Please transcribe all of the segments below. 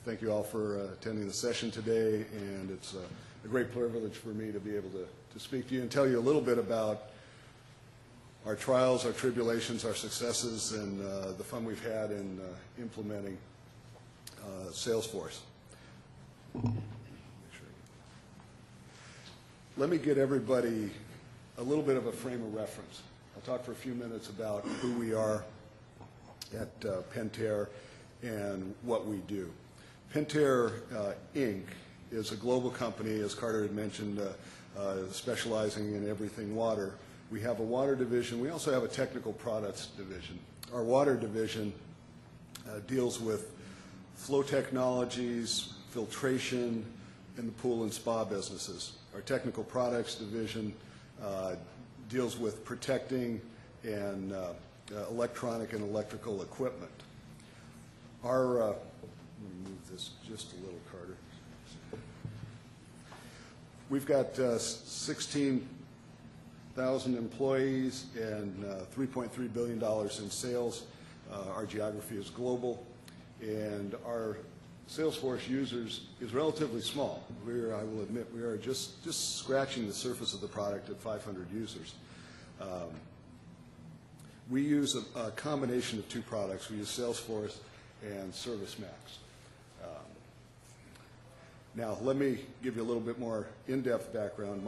thank you all for attending the session today, and it's a great privilege for me to be able to speak to you and tell you a little bit about our trials, our tribulations, our successes, and the fun we've had in implementing Salesforce. Let me get everybody a little bit of a frame of reference. I'll talk for a few minutes about who we are at Pentair and what we do. Pentair Inc. is a global company, as Carter had mentioned, specializing in everything water. We have a water division. We also have a technical products division. Our water division deals with flow technologies, filtration, and the pool and spa businesses. Our technical products division deals with protecting and electronic and electrical equipment. Our, let me move this just a little, Carter. We've got 16,000 employees and $3.3 billion in sales. Our geography is global, and our Salesforce users is relatively small. I will admit, we are just scratching the surface of the product at 500 users. We use a combination of two products. We use Salesforce and ServiceMax. Now, let me give you a little bit more in-depth background.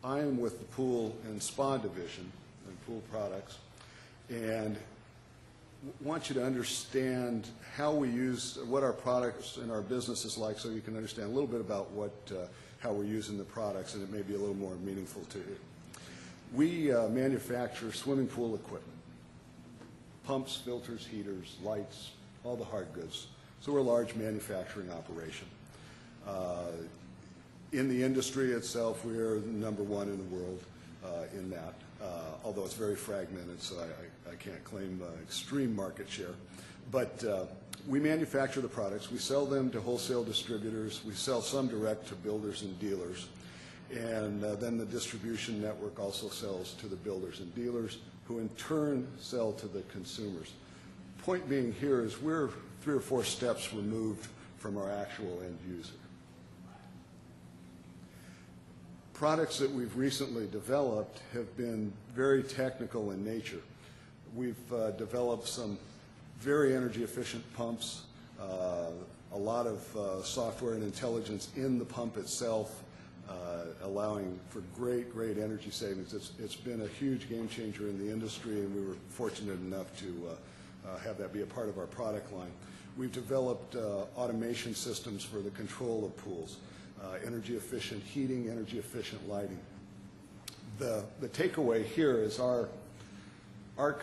I am with the Pool and Spa division and pool products, and want you to understand how we use, what our products and our business is like, so you can understand a little bit about how we're using the products, and it may be a little more meaningful to you. We manufacture swimming pool equipment, pumps, filters, heaters, lights, all the hard goods. So we're a large manufacturing operation. In the industry itself, we are number one in the world in that, although it's very fragmented, so I can't claim extreme market share. But we manufacture the products. We sell them to wholesale distributors. We sell some direct to builders and dealers. And then the distribution network also sells to the builders and dealers, who in turn sell to the consumers. Point being here is we're 3 or 4 steps removed from our actual end user. Products that we've recently developed have been very technical in nature. We've developed some very energy efficient pumps, a lot of software and intelligence in the pump itself, allowing for great energy savings. It's been a huge game changer in the industry, and we were fortunate enough to have that be a part of our product line. We've developed automation systems for the control of pools, energy efficient heating, energy efficient lighting. The takeaway here is our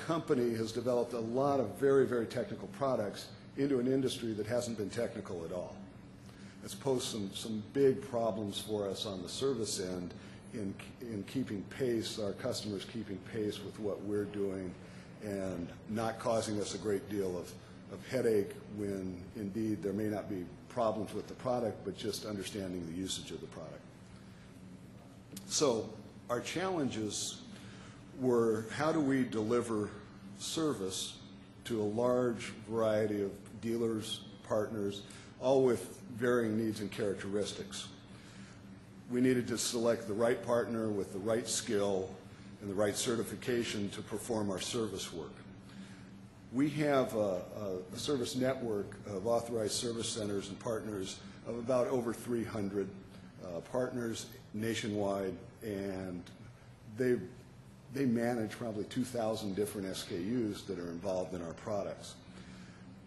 company has developed a lot of very technical products into an industry that hasn't been technical at all. It's posed some big problems for us on the service end in keeping pace, our customers keeping pace with what we're doing, and not causing us a great deal of headache when indeed there may not be problems with the product, but just understanding the usage of the product. So our challenges were, how do we deliver service to a large variety of dealers, partners, all with varying needs and characteristics? We needed to select the right partner with the right skill and the right certification to perform our service work. We have a service network of authorized service centers and partners of about over 300 partners nationwide, and they manage probably 2,000 different SKUs that are involved in our products.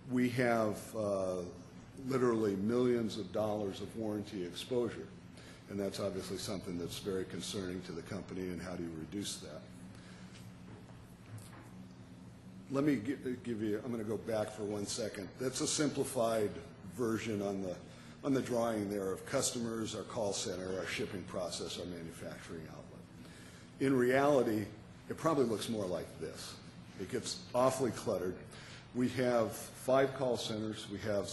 We have literally millions of dollars of warranty exposure, and that's obviously something that's very concerning to the company, and how do you reduce that? Let me give you, I'm going to go back for 1 second. That's a simplified version on the drawing there of customers, our call center, our shipping process, our manufacturing outlet. In reality, it probably looks more like this. It gets awfully cluttered. We have 5 call centers. We have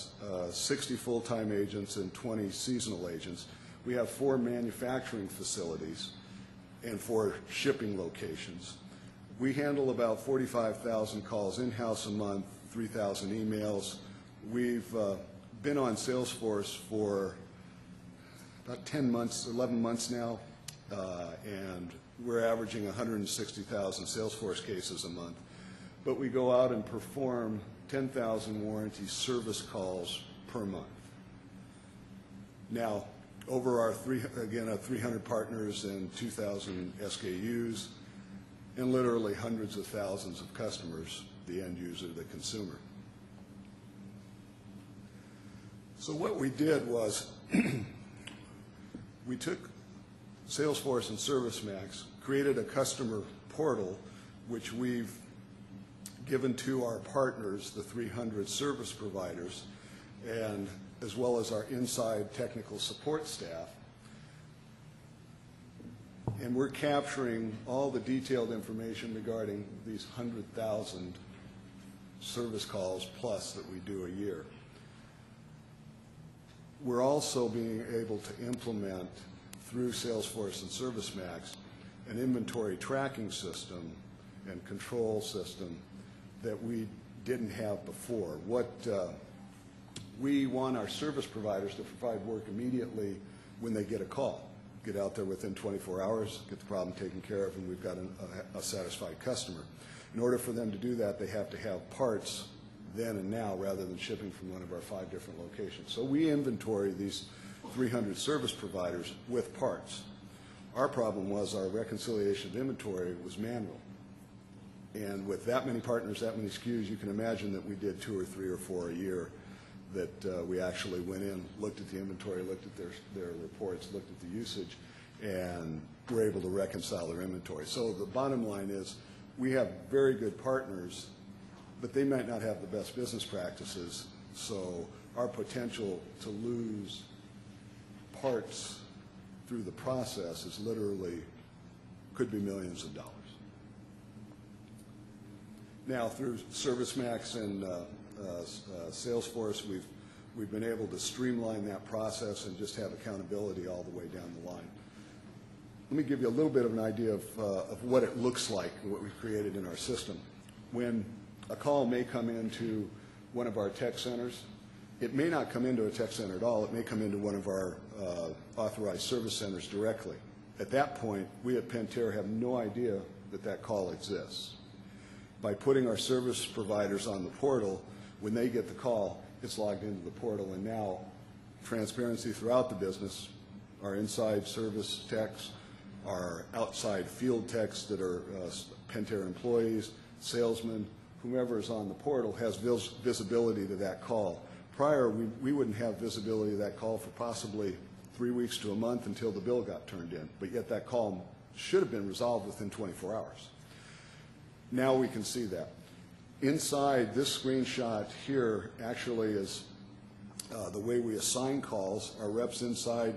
60 full-time agents and 20 seasonal agents. We have 4 manufacturing facilities and 4 shipping locations. We handle about 45,000 calls in-house a month, 3,000 emails. We've been on Salesforce for about 10 months, 11 months now, and we're averaging 160,000 Salesforce cases a month. But we go out and perform 10,000 warranty service calls per month. Now, over our 300 partners and 2,000 SKUs, and literally hundreds of thousands of customers, the end user, the consumer. So what we did was we took Salesforce and ServiceMax, created a customer portal, which we've given to our partners, the 300 service providers, and as well as our inside technical support staff. And we're capturing all the detailed information regarding these 100,000 service calls plus that we do a year. We're also being able to implement through Salesforce and ServiceMax an inventory tracking system and control system that we didn't have before. We want our service providers to provide work immediately when they get a call. Get out there within 24 hours, get the problem taken care of, and we've got a satisfied customer. In order for them to do that, they have to have parts then and now rather than shipping from one of our 5 different locations. So we inventory these 300 service providers with parts. Our problem was our reconciliation of inventory was manual. And with that many partners, that many SKUs, you can imagine that we did 2 or 3 or 4 a year that we actually went in, looked at the inventory, looked at their reports, looked at the usage, and were able to reconcile their inventory. So the bottom line is we have very good partners, but they might not have the best business practices, so our potential to lose parts through the process is literally, could be millions of dollars. Now, through ServiceMax and Salesforce, we've been able to streamline that process and just have accountability all the way down the line. Let me give you a little bit of an idea of what it looks like, what we've created in our system. When a call may come into one of our tech centers, it may not come into a tech center at all. It may come into one of our authorized service centers directly. At that point, we at Pentair have no idea that that call exists. By putting our service providers on the portal, when they get the call, it's logged into the portal, and now transparency throughout the business, our inside service techs, our outside field techs that are Pentair employees, salesmen, whomever is on the portal has visibility to that call. Prior, we wouldn't have visibility to that call for possibly 3 weeks to a month until the bill got turned in, but yet that call should have been resolved within 24 hours. Now we can see that. Inside this screenshot here actually is the way we assign calls. Our reps inside,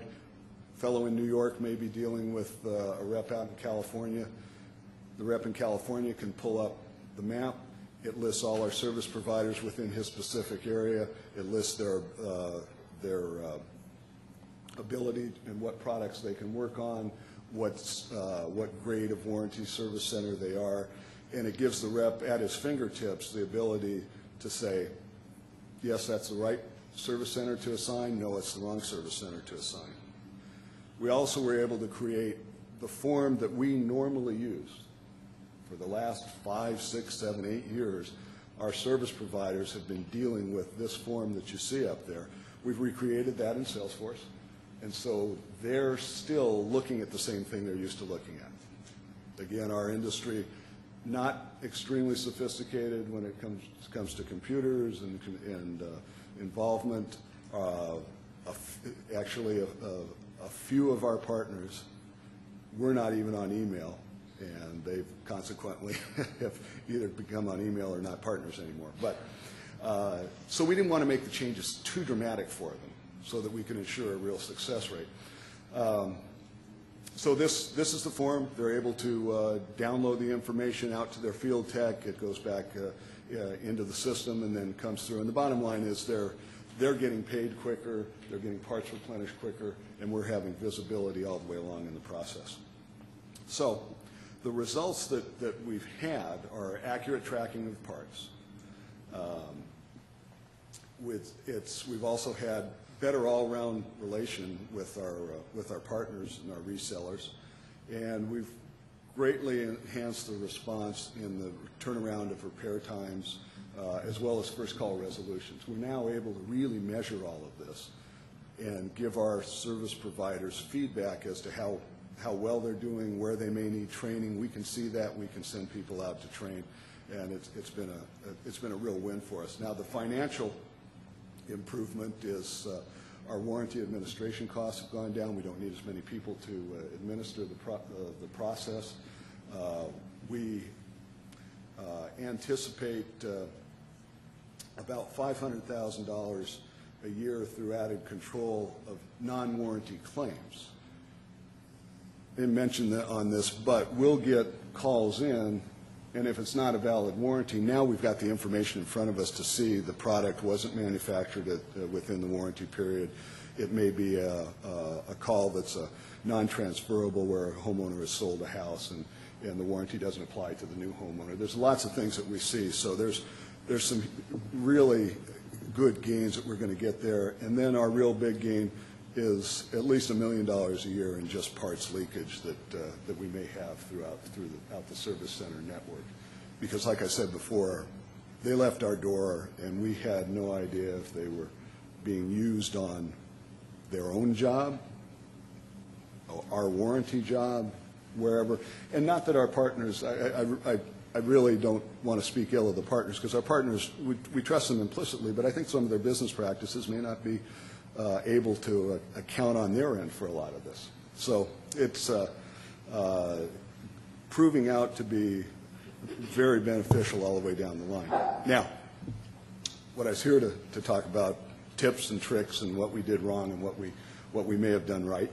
fellow in New York may be dealing with a rep out in California. The rep in California can pull up the map. It lists all our service providers within his specific area. It lists their ability and what products they can work on, what grade of warranty service center they are, and it gives the rep at his fingertips the ability to say, yes, that's the right service center to assign, no, it's the wrong service center to assign. We also were able to create the form that we normally use. For the last 5, 6, 7, 8 years, our service providers have been dealing with this form that you see up there. We've recreated that in Salesforce, and so they're still looking at the same thing they're used to looking at. Again, our industry, not extremely sophisticated when it comes to computers and involvement. Actually, a few of our partners, we're not even on email, and they've consequently have either become on email or not partners anymore. But so we didn't want to make the changes too dramatic for them so that we can ensure a real success rate. So this is the form. They're able to download the information out to their field tech. It goes back into the system and then comes through. And the bottom line is they're getting paid quicker, they're getting parts replenished quicker, and we're having visibility all the way along in the process. So the results that we've had are accurate tracking of parts, we've also had better all-round relation with our partners and our resellers, and we've greatly enhanced the response in the turnaround of repair times, as well as first call resolutions. We're now able to really measure all of this and give our service providers feedback as to how well they're doing, where they may need training. We can see that. We can send people out to train, and it's been a real win for us. Now, the financial improvement is our warranty administration costs have gone down. We don't need as many people to administer the process. We anticipate about $500,000 a year through added control of non-warranty claims. I didn't mention that on this, but we'll get calls in, and if it's not a valid warranty, now we've got the information in front of us to see the product wasn't manufactured within the warranty period. It may be a call that's a non-transferable where a homeowner has sold a house and the warranty doesn't apply to the new homeowner. There's lots of things that we see, so there's some really good gains that we're going to get there. And then our real big gain is at least $1 million a year in just parts leakage that we may have throughout the service center network. Because like I said before, they left our door and we had no idea if they were being used on their own job, our warranty job, wherever. And not that our partners, I really don't want to speak ill of the partners, because our partners, we trust them implicitly, but I think some of their business practices may not be able to account on their end for a lot of this. So it's proving out to be very beneficial all the way down the line. Now, what I was here to talk about, tips and tricks and what we did wrong and what we may have done right.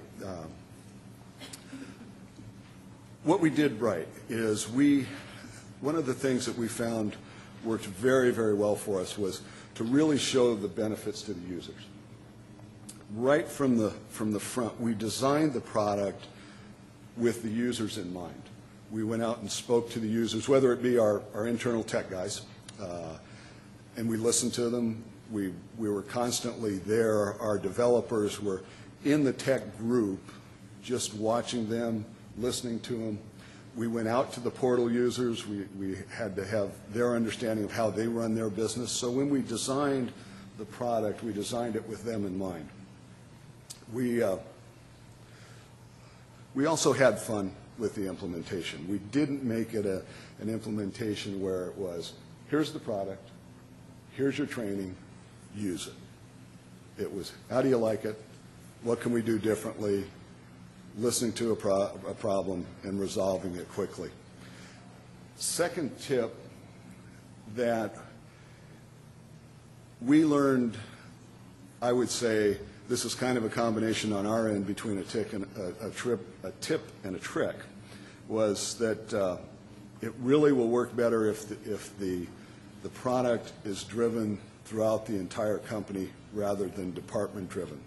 What we did right is one of the things that we found worked very, very well for us was to really show the benefits to the users. Right from the front, we designed the product with the users in mind. We went out and spoke to the users, whether it be our internal tech guys, and we listened to them. We were constantly there. Our developers were in the tech group, just watching them, listening to them. We went out to the portal users. We had to have their understanding of how they run their business. So when we designed the product, we designed it with them in mind. We also had fun with the implementation. We didn't make it an implementation where it was, here's the product, here's your training, use it. It was, how do you like it? What can we do differently? Listening to a problem and resolving it quickly. Second tip that we learned, I would say, this is kind of a combination on our end between a tip and a trick, was that it really will work better if the product is driven throughout the entire company rather than department driven.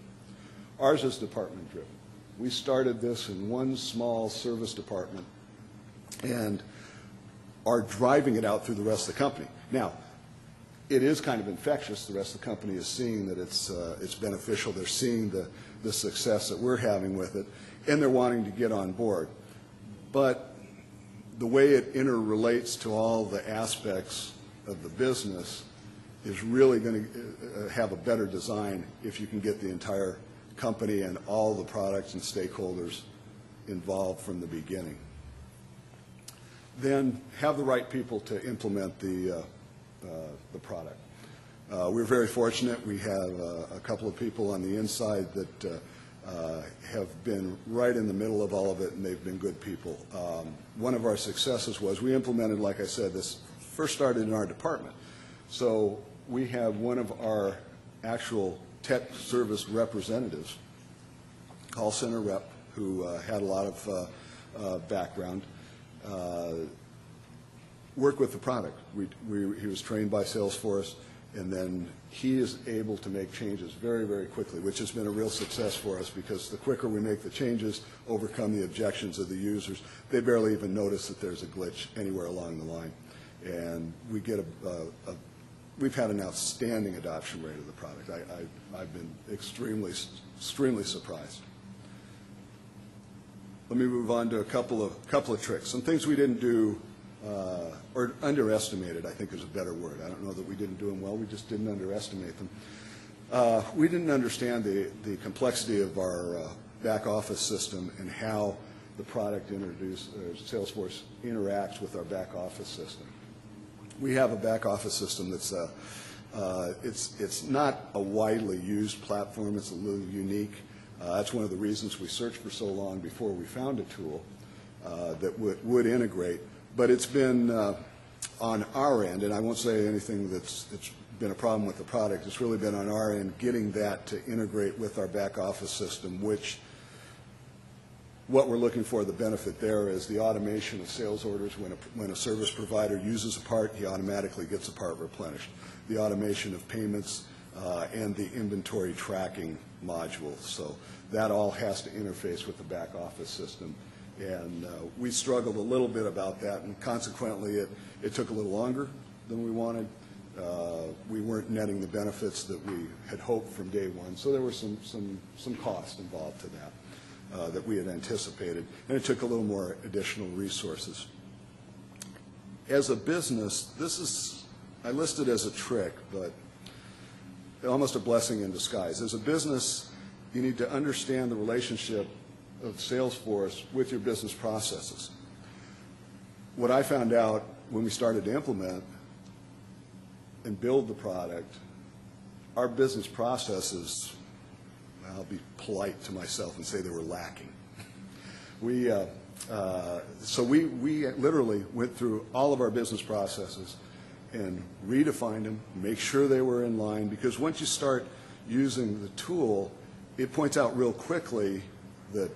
Ours is department driven. We started this in one small service department and are driving it out through the rest of the company. Now, it is kind of infectious. The rest of the company is seeing that it's beneficial. They're seeing the success that we're having with it, and they're wanting to get on board. But the way it interrelates to all the aspects of the business is really going to have a better design if you can get the entire company and all the products and stakeholders involved from the beginning. Then have the right people to implement the product. We're very fortunate. We have a couple of people on the inside that have been right in the middle of all of it, and they've been good people. One of our successes was we implemented, like I said, this first started in our department. So we have one of our actual tech service representatives, call center rep, who had a lot of background, work with the product. He was trained by Salesforce, and then he is able to make changes very, very quickly, which has been a real success for us, because the quicker we make the changes, overcome the objections of the users, they barely even notice that there's a glitch anywhere along the line. And we get we've had an outstanding adoption rate of the product. I've been extremely surprised. Let me move on to a couple of tricks. Some things we didn't do, or underestimated, I think is a better word. I don't know that we didn't do them well. We just didn't underestimate them. We didn't understand the complexity of our back office system and how the product Salesforce interacts with our back office system. We have a back office system that's it's not a widely used platform. It's a little unique. That's one of the reasons we searched for so long before we found a tool that would integrate. But it's been on our end, and I won't say anything that's been a problem with the product. It's really been on our end getting that to integrate with our back office system, which what we're looking for, the benefit there is the automation of sales orders. When a service provider uses a part, he automatically gets a part replenished. The automation of payments and the inventory tracking modules. So that all has to interface with the back office system. And we struggled a little bit about that, and consequently it took a little longer than we wanted. We weren't netting the benefits that we had hoped from day one, so there was some cost involved to that that we had anticipated, and it took a little more additional resources. As a business, I listed as a trick, but almost a blessing in disguise. As a business, you need to understand the relationship of Salesforce with your business processes. What I found out when we started to implement and build the product, our business processes, I'll be polite to myself and say they were lacking. So we literally went through all of our business processes and redefined them, make sure they were in line, because once you start using the tool, it points out real quickly that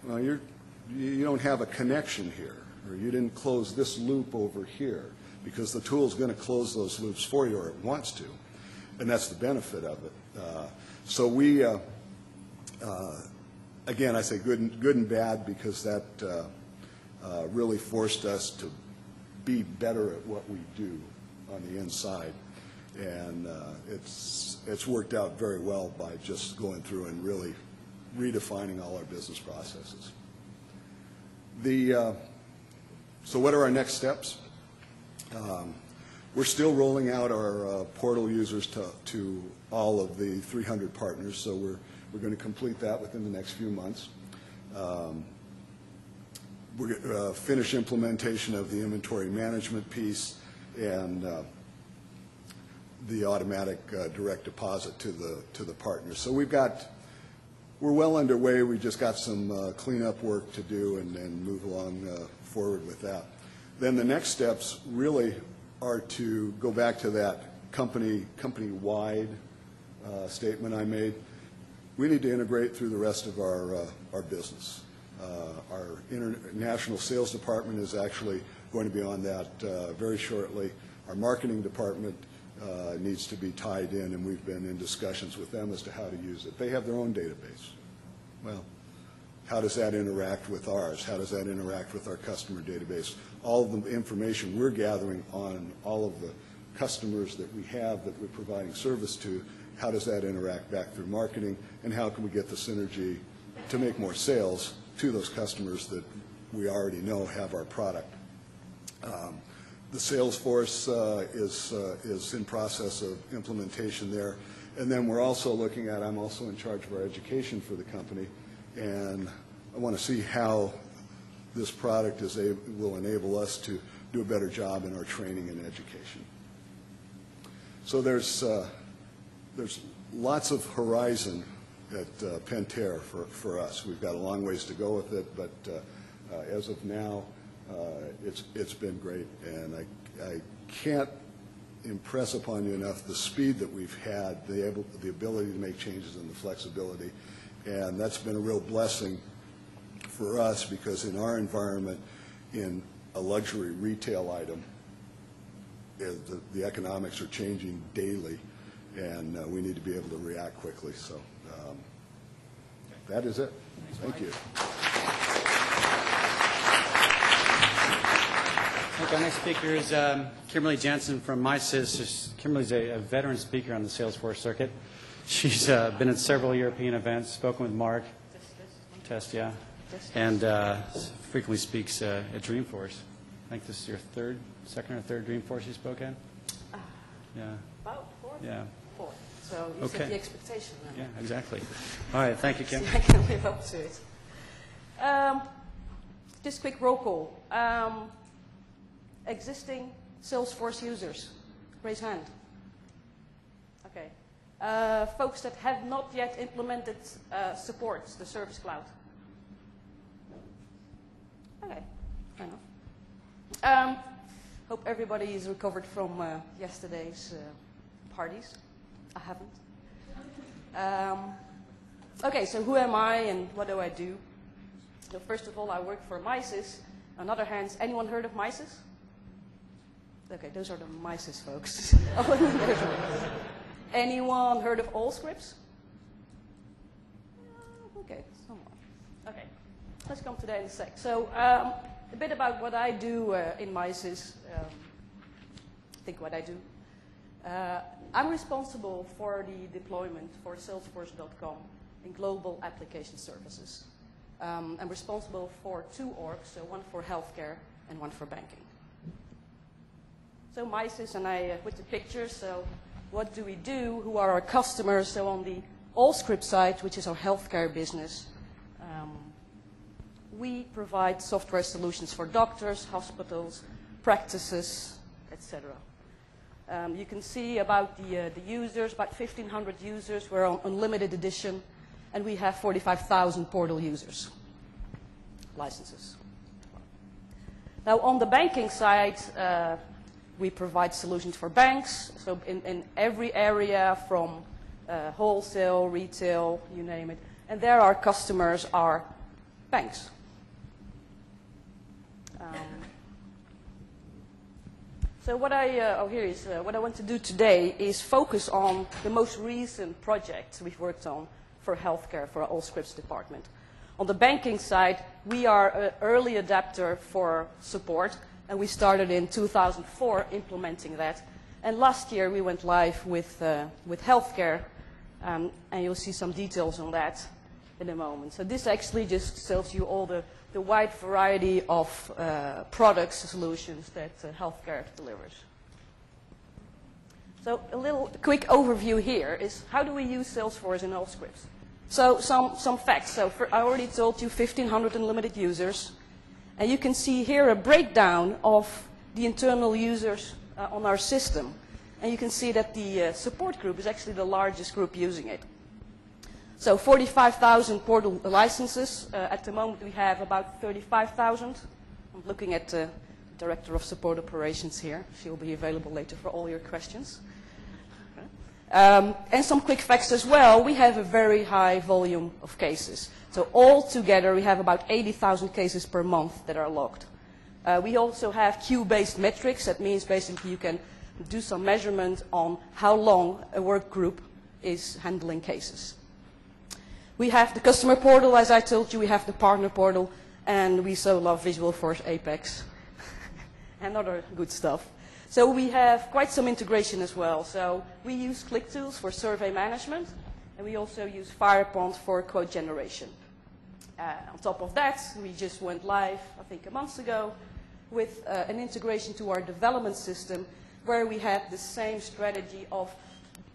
you don't have a connection here, or you didn't close this loop over here, because the tool is going to close those loops for you, or it wants to, and that's the benefit of it. So we, again, I say good and bad, because that really forced us to be better at what we do on the inside, and it's worked out very well by just going through and really redefining all our business processes. So what are our next steps? We're still rolling out our portal users to all of the 300 partners, so we're going to complete that within the next few months. We're going to finish implementation of the inventory management piece and the automatic direct deposit to the partners. So we're well underway. We just got some cleanup work to do and move along forward with that. Then the next steps really are to go back to that company-wide statement I made. We need to integrate through the rest of our business. Our international sales department is actually going to be on that very shortly. Our marketing department needs to be tied in, and we've been in discussions with them as to how to use it. They have their own database. Well, how does that interact with ours? How does that interact with our customer database? All of the information we're gathering on all of the customers that we have that we're providing service to, how does that interact back through marketing, and how can we get the synergy to make more sales to those customers that we already know have our product. The Salesforce is in process of implementation there. And then we're also looking at, I'm also in charge of our education for the company, and I want to see how this product will enable us to do a better job in our training and education. So there's lots of horizon at Pentair for us. We've got a long ways to go with it, but as of now, it's been great, and I can't impress upon you enough the speed that we've had, the ability to make changes and the flexibility, and that's been a real blessing for us, because in our environment, in a luxury retail item, the economics are changing daily, and we need to be able to react quickly. So that is it. Thanks, Mike. Thank you. Okay, our next speaker is Kimberly Jensen from MySys. Kimberly's a veteran speaker on the Salesforce circuit. She's been at several European events, spoken with Mark, and frequently speaks at Dreamforce. I think this is your second or third Dreamforce you spoke at? Yeah. About fourth? Yeah. Fourth. So you set the expectation. Yeah, exactly. All right, thank you, Kim. I can live up to it. Just quick roll call. Existing Salesforce users, raise hand. Okay. Folks that have not yet implemented support, the Service Cloud. Okay, fair enough. Hope everybody is recovered from yesterday's parties. I haven't. Okay, so who am I and what do I do? So first of all, I work for MySys. On the other hand, anyone heard of MySys? Okay, those are the MySys folks. Anyone heard of Allscripts? Okay, someone. Okay, let's come to that in a sec. So a bit about what I do in MySys. What I do. I'm responsible for the deployment for Salesforce.com in global application services. I'm responsible for 2 orgs, so one for healthcare and one for banking. So MySys, and I put the pictures, so what do we do? Who are our customers? So on the Allscripts side, which is our healthcare business, we provide software solutions for doctors, hospitals, practices, etc. You can see about the users, about 1,500 users. We're on unlimited edition, and we have 45,000 portal users, licenses. Now on the banking side, we provide solutions for banks, so in every area from wholesale, retail, you name it. And there our customers are banks. So what what I want to do today is focus on the most recent projects we've worked on for healthcare, for our Allscripts department. On the banking side, we are an early adapter for support, and we started in 2004 implementing that. And last year we went live with healthcare, and you'll see some details on that in a moment. So this actually just tells you all the wide variety of products, solutions that healthcare delivers. So a little quick overview here is how do we use Salesforce in Allscripts? So some facts. So I already told you 1,500 unlimited users. And you can see here a breakdown of the internal users on our system. And you can see that the support group is actually the largest group using it. So 45,000 portal licenses. At the moment we have about 35,000. I'm looking at the Director of Support Operations here. She'll be available later for all your questions. And some quick facts as well. We have a very high volume of cases. So all together, we have about 80,000 cases per month that are logged. We also have queue-based metrics. That means basically you can do some measurement on how long a work group is handling cases. We have the customer portal, as I told you. We have the partner portal. And we so love Visualforce Apex and other good stuff. So we have quite some integration as well. So we use ClickTools for survey management. And we also use Firepond for quote generation. On top of that, we just went live, I think a month ago, with an integration to our development system where we have the same strategy of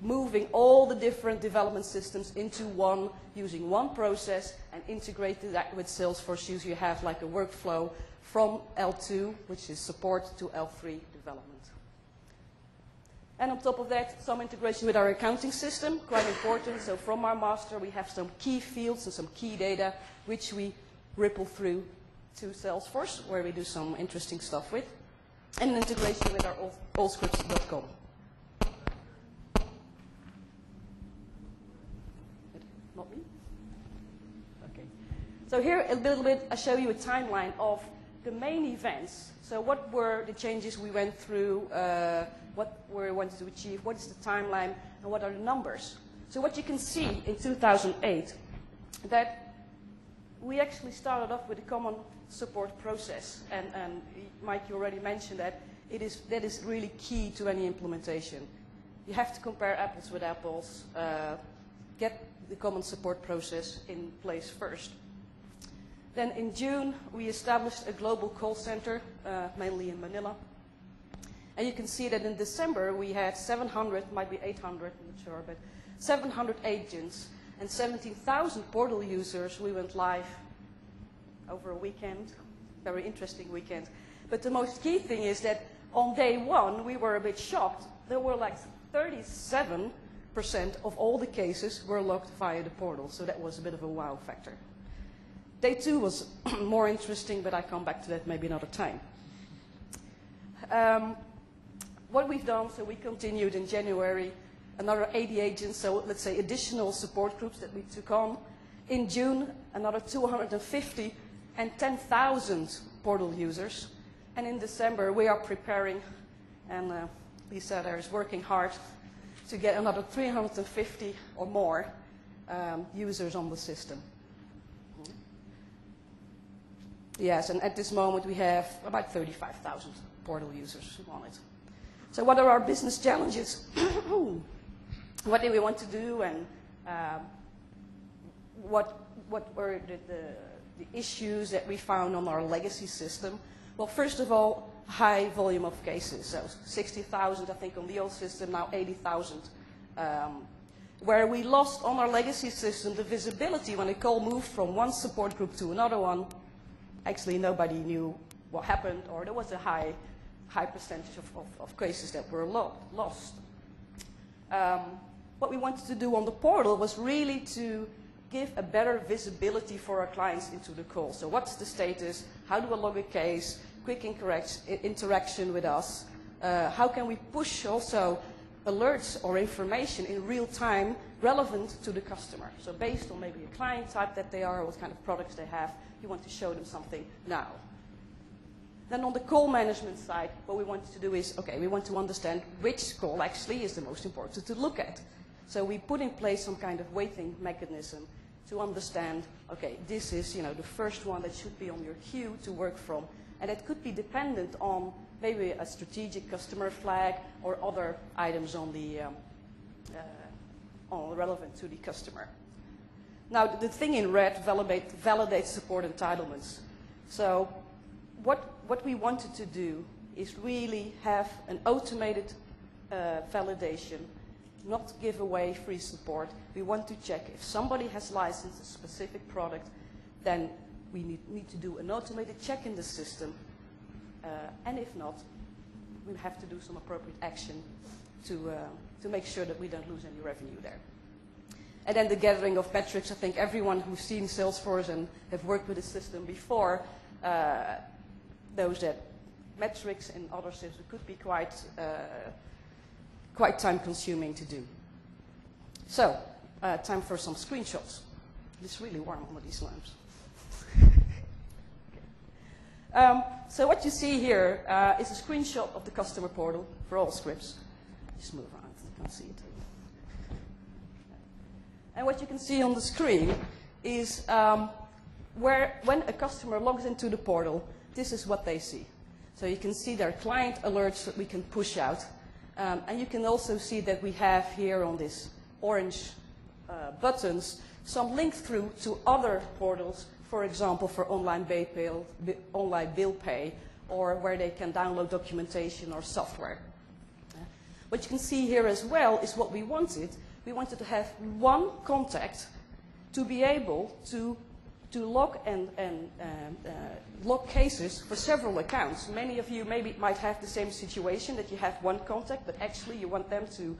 moving all the different development systems into one, using one process and integrating that with Salesforce. You have like a workflow from L2, which is support, to L3 development. And on top of that, some integration with our accounting system, quite important. So from our master, we have some key fields and some key data, which we ripple through to Salesforce, where we do some interesting stuff with. And an integration with our allscripts.com. Not me? Okay. So here, a little bit, I show you a timeline of the main events. So what were the changes we went through, what we wanted to achieve, what is the timeline, and what are the numbers? So what you can see in 2008, that we actually started off with a common support process, and Mike, you already mentioned that that is really key to any implementation. You have to compare apples with apples, get the common support process in place first. Then in June, we established a global call center, mainly in Manila. And you can see that in December, we had 700, might be 800, I'm not sure, but 700 agents and 17,000 portal users. We went live over a weekend, very interesting weekend. But the most key thing is that on day one, we were a bit shocked. There were like 37% of all the cases were logged via the portal, so that was a bit of a wow factor. Day two was more interesting, but I come back to that maybe another time. What we've done, so we continued in January, another 80 agents, so let's say additional support groups that we took on. In June, another 250 and 10,000 portal users. And in December, we are preparing, and Lisa there is working hard to get another 350 or more users on the system. Yes, and at this moment we have about 35,000 portal users on it. So what are our business challenges? What do we want to do, and what were the issues that we found on our legacy system? Well, first of all, high volume of cases. So 60,000, I think, on the old system, now 80,000. Where we lost on our legacy system the visibility when a call moved from one support group to another one. Actually, nobody knew what happened, or there was a high percentage of cases that were lost. What we wanted to do on the portal was really to give a better visibility for our clients into the call. So what's the status? How do I log a case? Quick interaction with us. How can we push also alerts or information in real time relevant to the customer? So based on maybe a client type that they are, or what kind of products they have, you want to show them something now. Then on the call management side, what we wanted to do is, okay, we want to understand which call actually is the most important to look at. So we put in place some kind of weighting mechanism to understand, okay, this is, you know, the first one that should be on your queue to work from. And it could be dependent on maybe a strategic customer flag or other items on the relevant to the customer. Now, the thing in red validates support entitlements. So what we wanted to do is really have an automated validation, not give away free support. We want to check if somebody has licensed a specific product, then we need to do an automated check in the system. And if not, we have to do some appropriate action to make sure that we don't lose any revenue there. And then the gathering of metrics. I think everyone who's seen Salesforce and have worked with the system before knows that metrics in other systems could be quite time-consuming to do. So, time for some screenshots. It's really warm under these lamps. So what you see here is a screenshot of the customer portal for all scripts. Just move on, you can see it. And what you can see on the screen is when a customer logs into the portal, this is what they see. So you can see their client alerts that we can push out. And you can also see that we have here on this orange buttons some link through to other portals, for example, for online bill pay, or where they can download documentation or software. What you can see here as well is what we wanted. We wanted to have one contact to be able to log log cases for several accounts. Many of you maybe might have the same situation, that you have one contact, but actually you want them to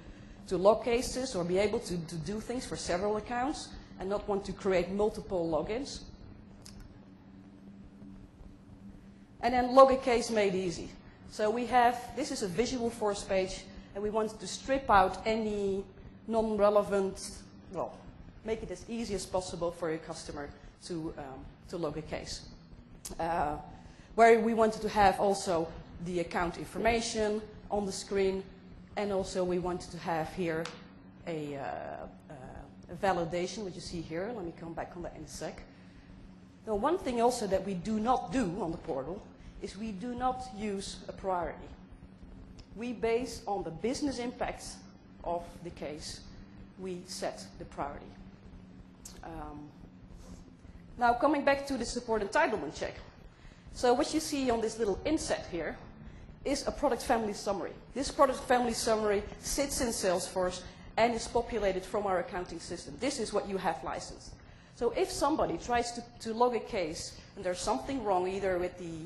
log cases or be able to do things for several accounts and not want to create multiple logins. And then log a case made easy. So we have, this is a visual force page, and we wanted to strip out any non-relevant, well, make it as easy as possible for your customer to log a case. Where we wanted to have also the account information on the screen, and also we wanted to have here a validation, which you see here. Let me come back on that in a sec. Now, one thing also that we do not do on the portal is we do not use a priority. We base on the business impacts of the case, we set the priority. Now, coming back to the support entitlement check. So what you see on this little inset here is a product family summary. This product family summary sits in Salesforce and is populated from our accounting system. This is what you have licensed. So if somebody tries to log a case and there's something wrong either with the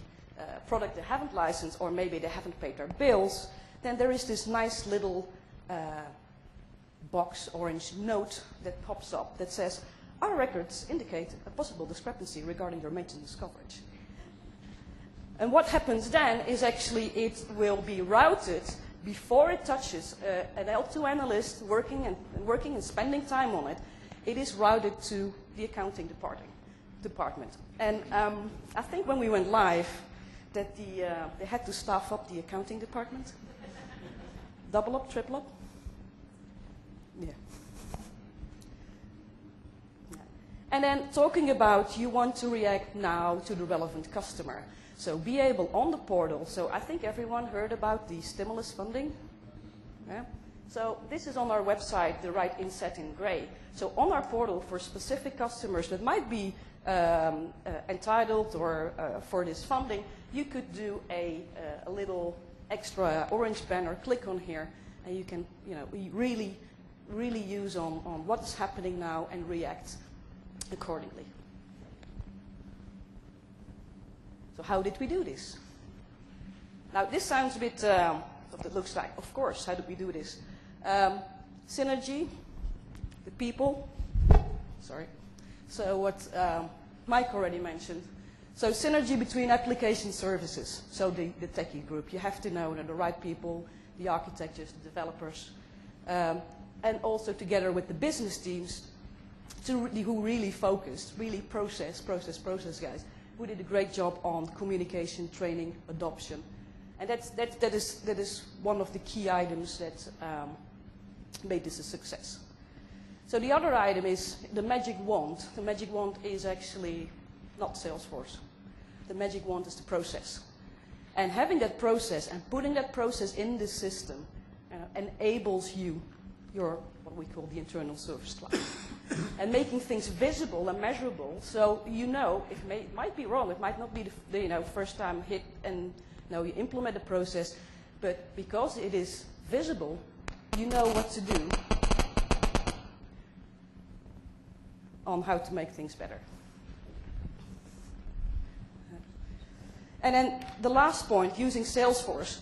product they haven't licensed or maybe they haven't paid their bills, then there is this nice little box orange note that pops up that says, our records indicate a possible discrepancy regarding your maintenance coverage. And what happens then is actually it will be routed before it touches an L2 analyst working and spending time on it. It is routed to the accounting department. And I think when we went live that they had to staff up the accounting department. Double up, triple up? Yeah. And then talking about you want to react now to the relevant customer. So be able on the portal. So I think everyone heard about the stimulus funding. Yeah? So this is on our website, the right inset in gray. So on our portal for specific customers that might be entitled or for this funding, you could do a little extra orange banner, click on here, and you can really use on what is happening now and react accordingly. So how did we do this? Now this sounds a bit, what it looks like. Of course, how did we do this? Synergy, the people, sorry. So what Mike already mentioned. So synergy between application services, so the techie group. You have to know the right people, the architects, the developers, and also together with the business teams who really focused, really process guys, who did a great job on communication, training, adoption. And that is one of the key items that made this a success. So the other item is the magic wand. The magic wand is actually not Salesforce. The magic wand is the process. And having that process and putting that process in the system enables you your, what we call the internal service cloud. And making things visible and measurable, so you know, it might be wrong, it might not be the first time hit and you implement the process, but because it is visible, you know what to do on how to make things better. And then the last point, using Salesforce.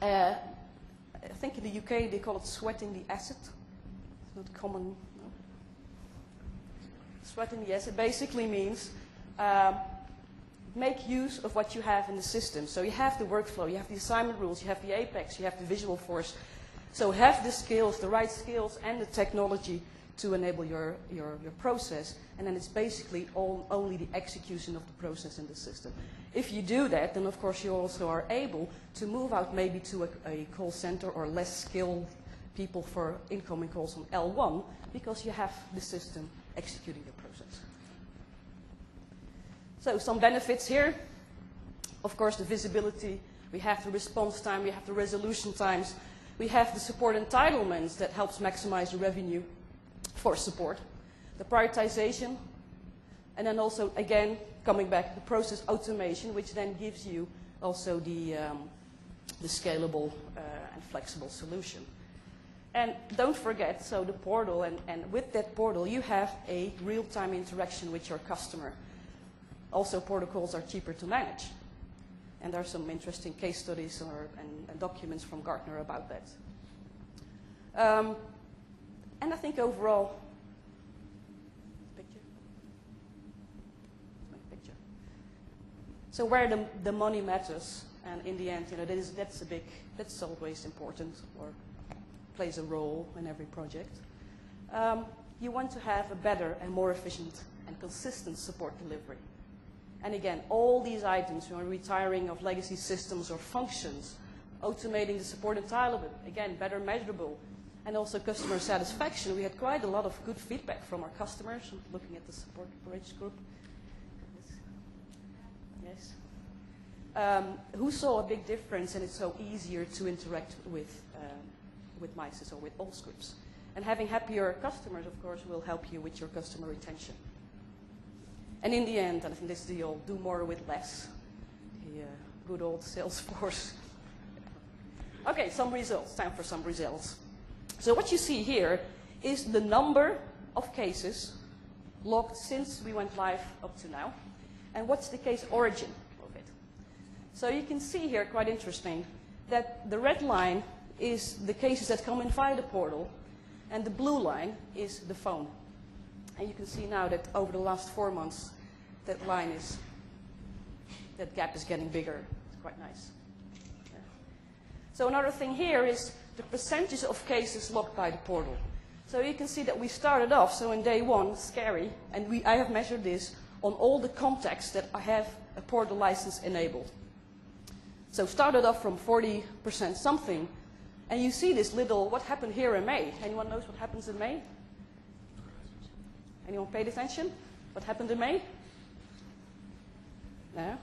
I think in the UK they call it sweating the asset. It's not common. No. Sweating the asset basically means make use of what you have in the system. So you have the workflow, you have the assignment rules, you have the Apex, you have the visual force. So have the skills, the right skills and the technology to enable your process. And then it's basically only the execution of the process in the system. If you do that, then of course you also are able to move out maybe to a call center or less skilled people for incoming calls on L1 because you have the system executing the process. So some benefits here. Of course, the visibility. We have the response time. We have the resolution times. We have the support entitlements that helps maximize the revenue for support. The prioritization. And then also, again, coming back, the process automation, which then gives you also the scalable and flexible solution. And don't forget, so the portal, and with that portal, you have a real-time interaction with your customer. Also, protocols are cheaper to manage. And there are some interesting case studies and documents from Gartner about that. And I think overall, so where the money matters, and in the end, that's always important, or plays a role in every project. You want to have a better and more efficient and consistent support delivery. And again, all these items, retiring of legacy systems or functions, automating the support entitlement, again, better measurable, and also customer satisfaction. We had quite a lot of good feedback from our customers, looking at the support bridge group. Yes. Who saw a big difference, and it's so easier to interact with MySys or with all scripts. And having happier customers, of course, will help you with your customer retention. And in the end, and I think this is the old do more with less, the good old Salesforce. Okay, some results. Time for some results. So what you see here is the number of cases logged since we went live up to now, and what's the case origin of it. So you can see here, quite interesting, that the red line is the cases that come in via the portal, and the blue line is the phone. And you can see now that over the last 4 months, that gap is getting bigger. It's quite nice. Yeah. So another thing here is the percentage of cases logged by the portal. So you can see that we started off, so in day one, scary, and I have measured this on all the contacts that I have a portal license enabled. So started off from 40% something, and you see this little, what happened here in May? Anyone knows what happens in May? Anyone paid attention? What happened in May? No?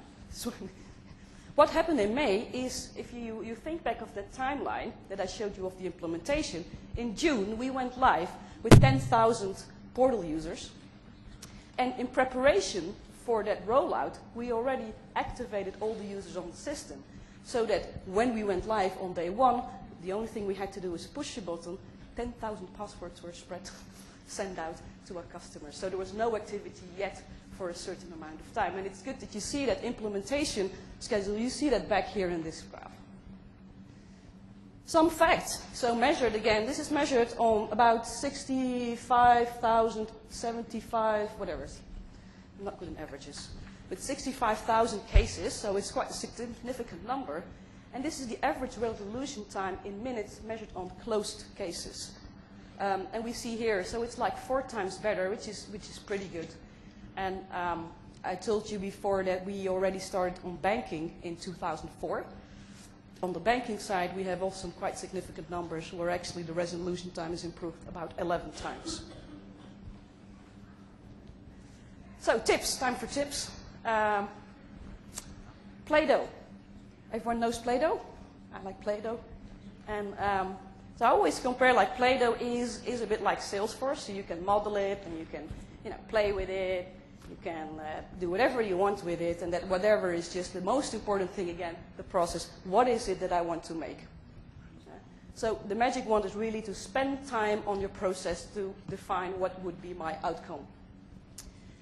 What happened in May is, if you think back of that timeline that I showed you of the implementation, in June we went live with 10,000 portal users. And in preparation for that rollout, we already activated all the users on the system. So that when we went live on day one, the only thing we had to do was push a button, 10,000 passwords were sent out to our customers. So there was no activity yet for a certain amount of time. And it's good that you see that implementation schedule. You see that back here in this graph. Some facts. So measured again. This is measured on about 65,000, 75, whatever. I'm not good in averages. But 65,000 cases, so it's quite a significant number. And this is the average resolution time in minutes measured on closed cases. And we see here, so it's like 4 times better, which is pretty good. And I told you before that we already started on banking in 2004. On the banking side, we have also some quite significant numbers where actually the resolution time is improved about 11 times. So tips, time for tips. Play-Doh. Everyone knows Play-Doh? I like Play-Doh. And so I always compare, like, Play-Doh is a bit like Salesforce, so you can model it and you can play with it. You can do whatever you want with it, and that whatever is just the most important thing, again, the process. What is it that I want to make? So the magic wand is really to spend time on your process to define what would be my outcome.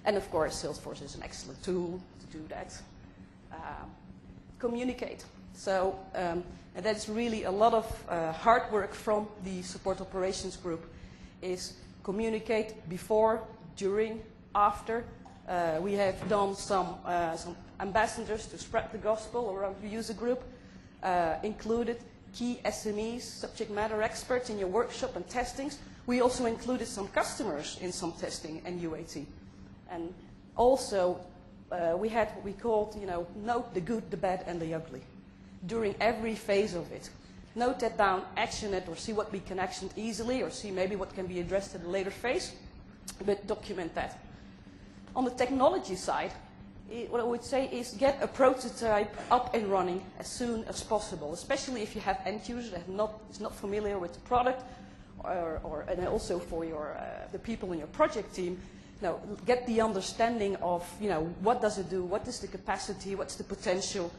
And of course, Salesforce is an excellent tool to do that. Communicate. So and that's really a lot of hard work from the support operations group, is communicate before, during, after. We have done some ambassadors to spread the gospel around the user group, included key SMEs, subject matter experts in your workshop and testings. We also included some customers in some testing and UAT. And also, we had what we called, note the good, the bad, and the ugly during every phase of it. Note that down, action it, or see what we can action easily, or see maybe what can be addressed at a later phase, but document that. On the technology side, what I would say is get a prototype up and running as soon as possible, especially if you have end users that is not familiar with the product, and also for the people in your project team. Get the understanding of what does it do, what is the capacity, what's the potential,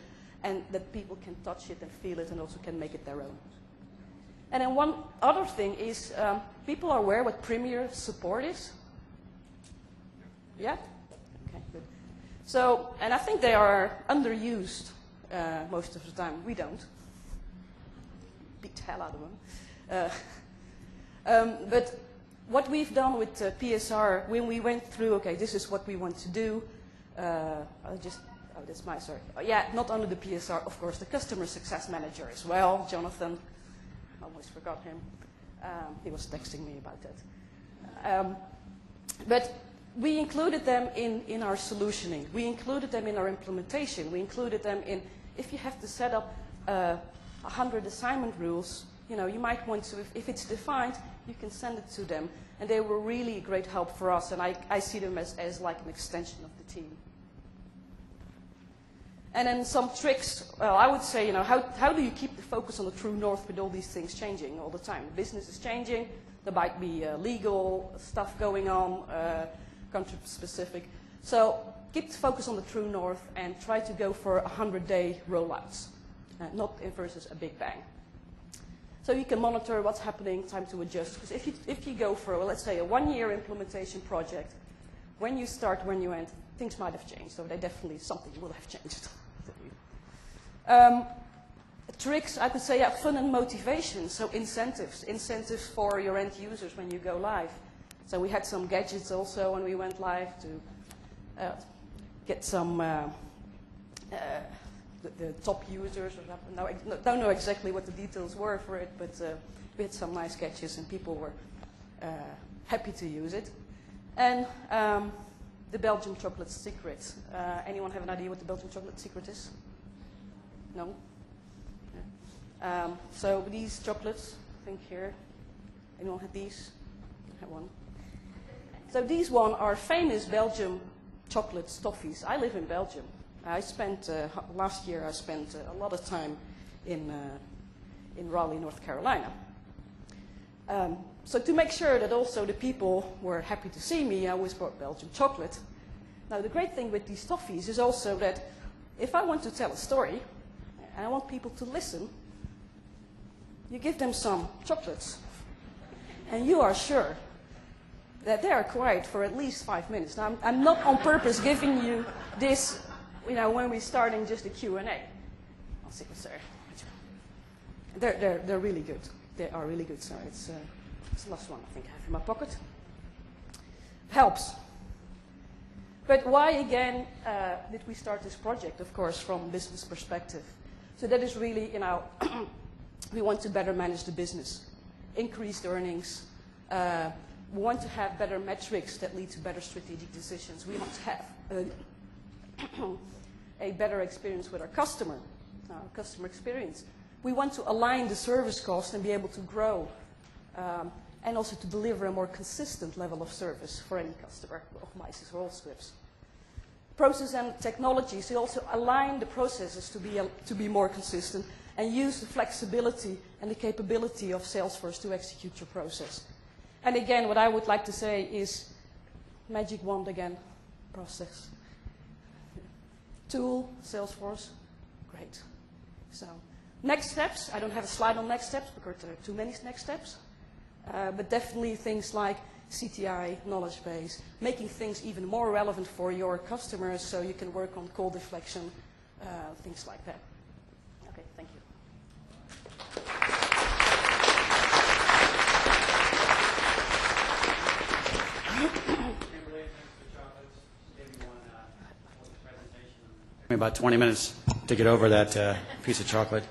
and that people can touch it and feel it and also can make it their own. And then one other thing is people are aware what Premier support is. Yeah? Okay, good. So, and I think they are underused most of the time. We don't. Beat the hell out of them. But what we've done with PSR, when we went through, okay, this is what we want to do. That's my, sorry. Yeah, not only the PSR, of course, the customer success manager as well, Jonathan. I almost forgot him. He was texting me about that. But we included them in our solutioning. We included them in our implementation. We included them in, if you have to set up 100 assignment rules, you might want to, if it's defined, you can send it to them. And they were really a great help for us, and I see them as like an extension of the team. And then some tricks, well, I would say, how do you keep the focus on the true north with all these things changing all the time? The business is changing, there might be legal stuff going on, country-specific. So keep the focus on the true north and try to go for 100-day rollouts, not versus a big bang. So you can monitor what's happening, time to adjust. Because if you go for, let's say, a 1-year implementation project, when you start, when you end, things might have changed. So something will have changed. Tricks, I could say, fun and motivation. So incentives for your end users when you go live. So we had some gadgets also when we went live to get some the top users. I don't know exactly what the details were for it, but we had some nice gadgets and people were happy to use it. And the Belgian chocolate secret. Anyone have an idea what the Belgian chocolate secret is? No? Yeah. So these chocolates, I think here, anyone had these? I have one. So these one are famous Belgian chocolate toffees. I live in Belgium. I spent, last year I spent a lot of time in Raleigh, North Carolina. So to make sure that also the people were happy to see me, I always brought Belgian chocolate. Now the great thing with these toffees is also that if I want to tell a story, and I want people to listen, you give them some chocolates, and you are sure that they are quiet for at least 5 minutes. Now, I'm not on purpose giving you this, when we're starting just a Q&A. I'll see what's there. They're really good. They are really good. So it's the last one I think I have in my pocket. Helps. But why, again, did we start this project? Of course, from business perspective. So that is really, we want to better manage the business, increase earnings. We want to have better metrics that lead to better strategic decisions. We want to have a better experience with our customer experience. We want to align the service cost and be able to grow and also to deliver a more consistent level of service for any customer of Mises or Allscripts. Process and technology, so also align the processes to be more consistent and use the flexibility and the capability of Salesforce to execute your process. And again, what I would like to say is magic wand again, process. Tool, Salesforce, great. So next steps, I don't have a slide on next steps because there are too many next steps. But definitely things like CTI, knowledge base, making things even more relevant for your customers so you can work on call deflection, things like that. Okay, thank you. About 20 minutes to get over that piece of chocolate.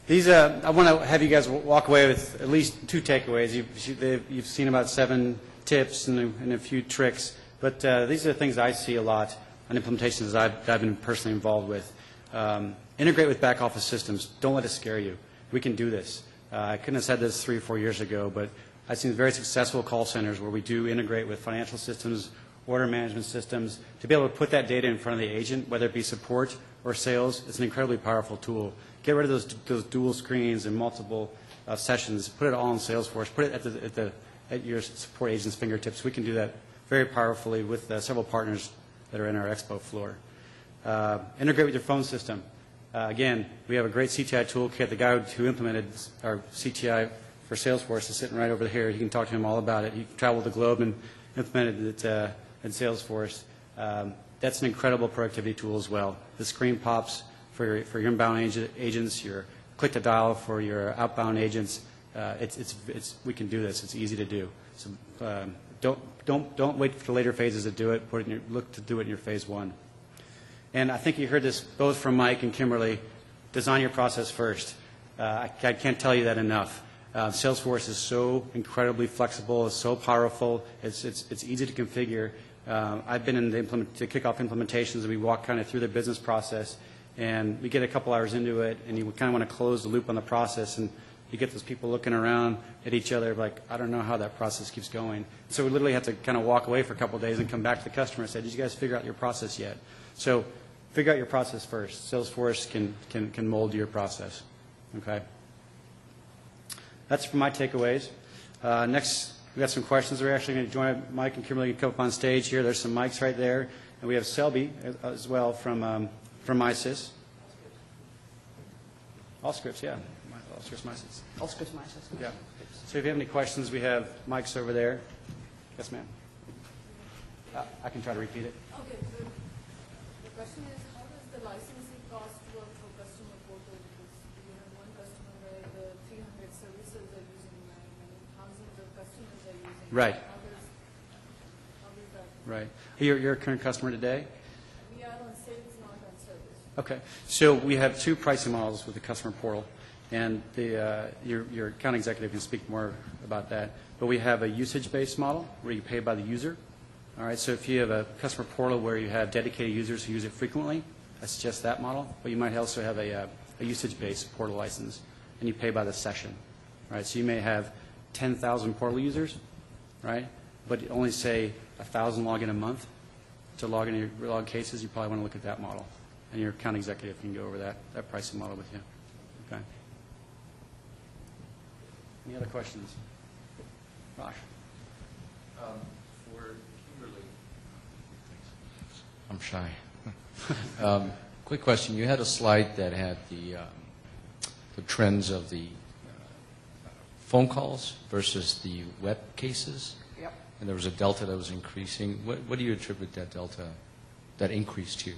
These, I want to have you guys walk away with at least 2 takeaways. You've seen about 7 tips and a few tricks, but these are the things I see a lot on implementations that I've been personally involved with. Integrate with back office systems. Don't let it scare you. We can do this. I couldn't have said this 3 or 4 years ago, but I've seen very successful call centers where we do integrate with financial systems, order management systems, to be able to put that data in front of the agent, whether it be support or sales. It's an incredibly powerful tool. Get rid of those dual screens and multiple sessions. Put it all in Salesforce. Put it at your support agent's fingertips. We can do that very powerfully with several partners that are in our expo floor. Integrate with your phone system. Again, we have a great CTI toolkit. The guy who implemented our CTI for Salesforce is sitting right over here. You can talk to him all about it. He traveled the globe and implemented it in Salesforce. That's an incredible productivity tool as well. The screen pops for your inbound agents, your click to dial for your outbound agents. We can do this. It's easy to do. So don't wait for the later phases to do it. Look to do it in your phase 1. And I think you heard this both from Mike and Kimberly. Design your process first. I can't tell you that enough. Salesforce is so incredibly flexible. It's so powerful. It's easy to configure. I've been in the kickoff implementations, and we walk kind of through the business process, and we get a couple hours into it, and you kind of want to close the loop on the process, and you get those people looking around at each other like, I don't know how that process keeps going. So we literally have to kind of walk away for a couple of days and come back to the customer and say, did you guys figure out your process yet? So figure out your process first. Salesforce can mold your process. Okay? That's for my takeaways. Next, we got some questions. We're actually going to join Mike and Kimberly come up on stage here. There's some mics right there. And we have Selby as well from ISIS. Allscripts, yeah. Allscripts, ISIS. Allscripts, ISIS. Yeah. So if you have any questions, we have mics over there. Yes, ma'am. I can try to repeat it. Okay. The question is, how does the licensing cost work for customer portal? Because you have one customer where the 300 services are using many thousands of customers are using. Right. How does that? Right. You're a current customer today? We are on sales, not on service. Okay. So we have two pricing models with the customer portal, and your account executive can speak more about that. But we have a usage-based model where you pay by the user. All right. So if you have a customer portal where you have dedicated users who use it frequently, that's just that model. But you might also have a usage-based portal license, and you pay by the session. Right. So you may have 10,000 portal users, right? But only say 1,000 log in a month to log in your log cases. You probably want to look at that model, and your account executive can go over that pricing model with you. Okay. Any other questions? Raj. For Kimberly, I'm shy. Quick question. You had a slide that had the trends of the phone calls versus the web cases. Yep. And there was a delta that was increasing. What do you attribute that delta, that increase to?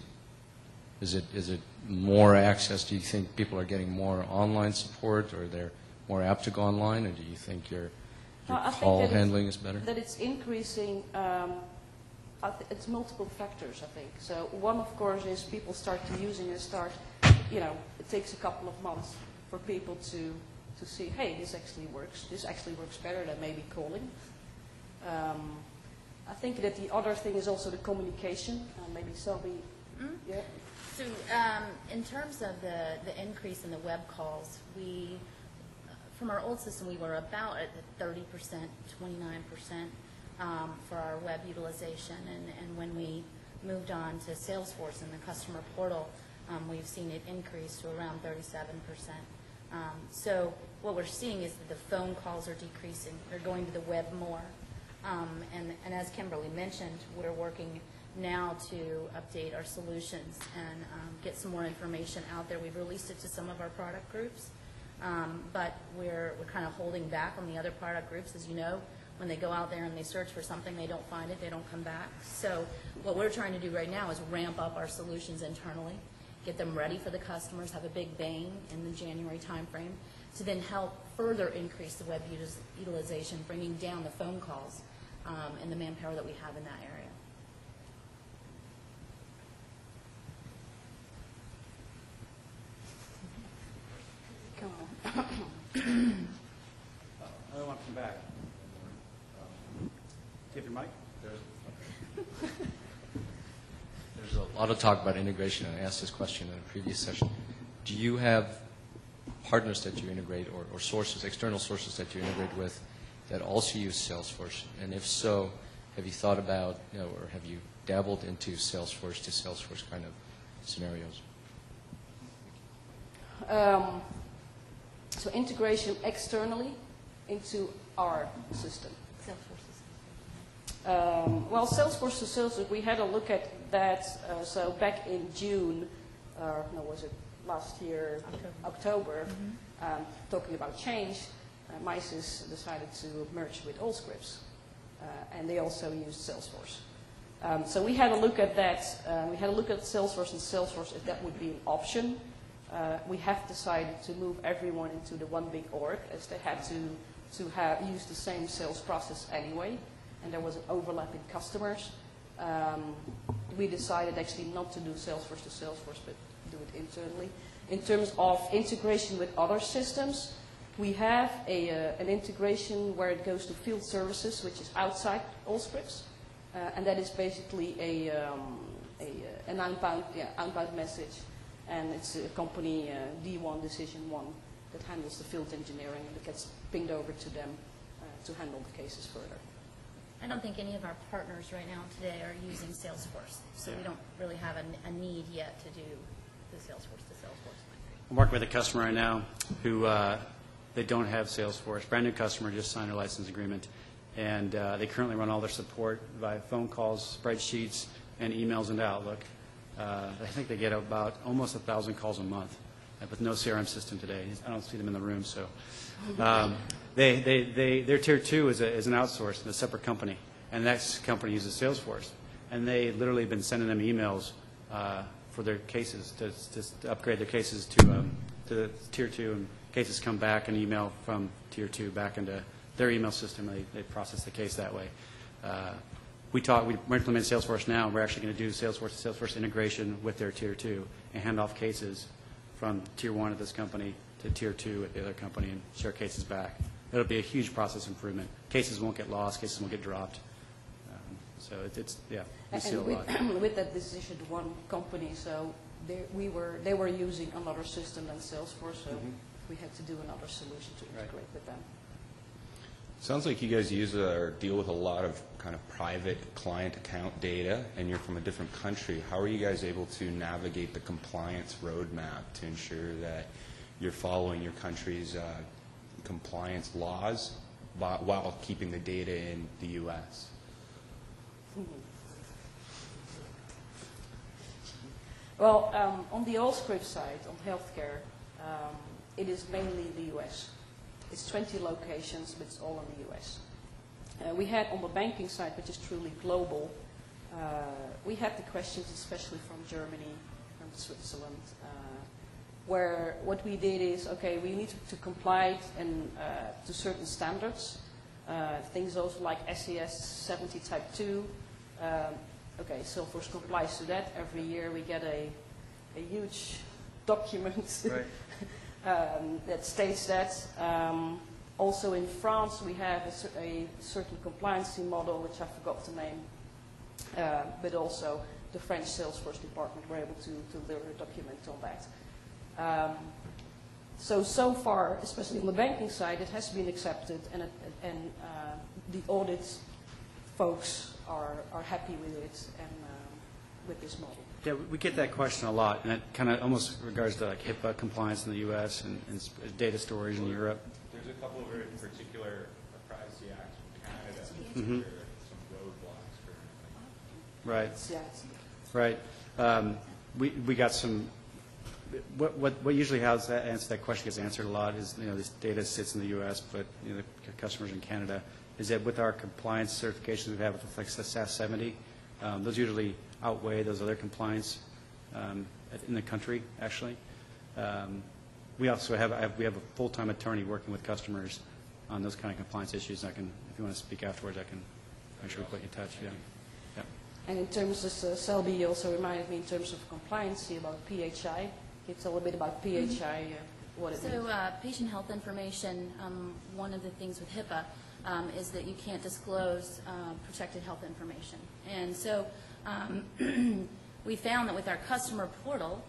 Is it more access? Do you think people are getting more online support, or they're more apt to go online, or do you think your call handling is better? That it's increasing. It's multiple factors, I think. So one, of course, is people start to using and start. It takes a couple of months for people to see, hey, this actually works. This actually works better than maybe calling. I think that the other thing is also the communication. Maybe Selby. Yeah. So in terms of the increase in the web calls, from our old system, we were about at the 30%, 29% for our web utilization. And when we moved on to Salesforce and the customer portal, we've seen it increase to around 37%. So what we're seeing is that the phone calls are decreasing. They're going to the web more. And as Kimberly mentioned, we're working now to update our solutions and get some more information out there. We've released it to some of our product groups, but we're kind of holding back on the other product groups. As you know, when they go out there and they search for something, they don't find it, they don't come back. So what we're trying to do right now is ramp up our solutions internally, get them ready for the customers, have a big bang in the January timeframe, to then help further increase the web utilization, bringing down the phone calls and the manpower that we have in that area. Come on. I want to come back. Give your mic. There's a lot of talk about integration, and I asked this question in a previous session. Do you have partners that you integrate, or sources, external sources that you integrate with, that also use Salesforce? And if so, have you thought about, or have you dabbled into Salesforce to Salesforce kind of scenarios? So integration externally into our system. Well, Salesforce to Salesforce, we had a look at that. So back in June, was it last year, October, talking about change, MySys decided to merge with Allscripts, and they also used Salesforce. So we had a look at that. We had a look at Salesforce and Salesforce if that would be an option. We have decided to move everyone into the one big org, as they had to use the same sales process anyway, and there was an overlap in customers. We decided actually not to do Salesforce to Salesforce, but do it internally. In terms of integration with other systems, we have an integration where it goes to field services, which is outside Allscripts, and that is basically an outbound message. And it's a company, D1, Decision 1, that handles the field engineering, and it gets pinged over to them to handle the cases further. I don't think any of our partners right now today are using Salesforce, so we don't really have a need yet to do the Salesforce to Salesforce migration. I'm working with a customer right now who they don't have Salesforce. Brand new customer just signed a license agreement, and they currently run all their support via phone calls, spreadsheets, and emails into Outlook. I think they get about almost 1,000 calls a month with no CRM system today. I don't see them in the room, so their tier 2 is an outsourced, a separate company, and that company uses Salesforce, and they literally have been sending them emails for their cases to upgrade their cases to tier 2, and cases come back an email from tier 2 back into their email system, and they process the case that way. We're implementing Salesforce now. We're actually going to do Salesforce to Salesforce integration with their tier 2 and hand off cases from tier 1 of this company to tier 2 at the other company and share cases back. It'll be a huge process improvement. Cases won't get lost. Cases won't get dropped. So we see a lot. And with that decision, one company, so they were using another system than Salesforce, so we had to do another solution to integrate with them. Sounds like you guys use or deal with a lot of kind of private client account data, and you're from a different country. How are you guys able to navigate the compliance roadmap to ensure that you're following your country's compliance laws while keeping the data in the U.S.? Well, on the Allscripts side, on healthcare, it is mainly the U.S. It's 20 locations, but it's all in the U.S. We had on the banking side, which is truly global, we had the questions especially from Germany, from Switzerland, where what we did is, okay, we need to comply to certain standards, things also like SES 70 Type 2. Okay, Salesforce complies to that. Every year we get a huge document that states that. Also in France we have a certain compliancy model, which I forgot the name, but also the French Salesforce department were able to deliver a document on that. So far, especially on the banking side, it has been accepted, and the audit folks are happy with it and with this model. Yeah, we get that question a lot, and it kind of almost regards to like HIPAA compliance in the U.S. and data storage in Europe. There's a couple of very particular privacy acts from Canada. There are some roadblocks for Right. Right. We got some. What usually answer that question gets answered a lot is, this data sits in the U.S., but the customers in Canada. Is that with our compliance certifications we have with like SAS 70, those usually outweigh those other compliance in the country, actually. We also have a full-time attorney working with customers on those kind of compliance issues. If you want to speak afterwards, I can make sure we put you in touch. Yeah. And in terms of Selby, you also reminded me in terms of compliance about PHI. Can you tell a bit about PHI, what it means? So patient health information, one of the things with HIPAA is that you can't disclose protected health information. And so we found that with our customer portal,